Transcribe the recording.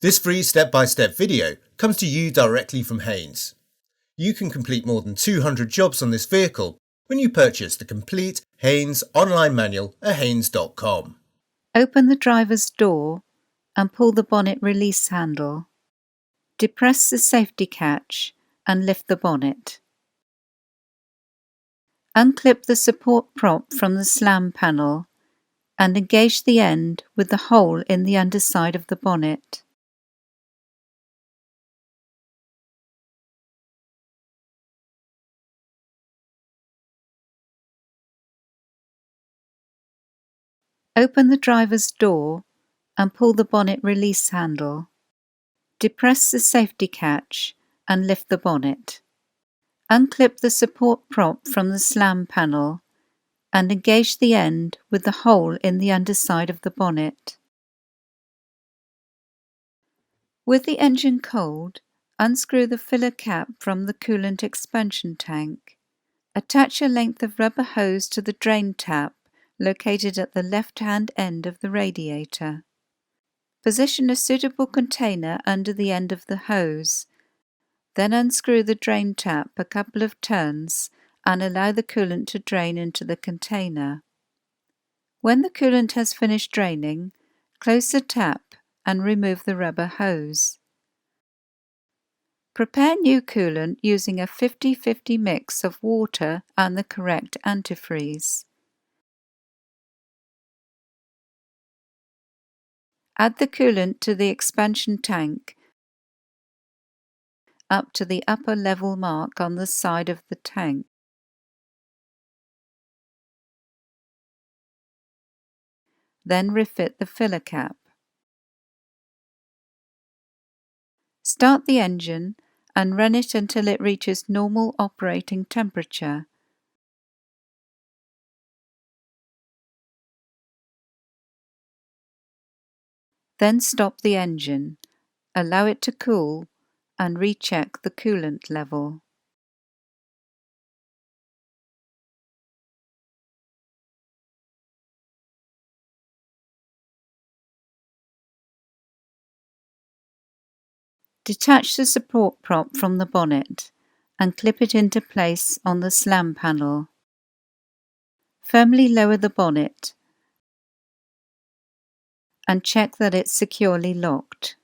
This free step-by-step video comes to you directly from Haynes. You can complete more than 200 jobs on this vehicle when you purchase the complete Haynes online manual at haynes.com. Open the driver's door and pull the bonnet release handle. Depress the safety catch and lift the bonnet. Unclip the support prop from the slam panel and engage the end with the hole in the underside of the bonnet. Open the driver's door and pull the bonnet release handle. Depress the safety catch and lift the bonnet. Unclip the support prop from the slam panel and engage the end with the hole in the underside of the bonnet. With the engine cold, unscrew the filler cap from the coolant expansion tank. Attach a length of rubber hose to the drain tap located at the left-hand end of the radiator. Position a suitable container under the end of the hose. Then unscrew the drain tap a couple of turns and allow the coolant to drain into the container. When the coolant has finished draining, close the tap and remove the rubber hose. Prepare new coolant using a 50-50 mix of water and the correct antifreeze. Add the coolant to the expansion tank up to the upper level mark on the side of the tank. Then refit the filler cap. Start the engine and run it until it reaches normal operating temperature. Then stop the engine, allow it to cool, and recheck the coolant level. Detach the support prop from the bonnet and clip it into place on the slam panel. Firmly lower the bonnet and check that it's securely locked.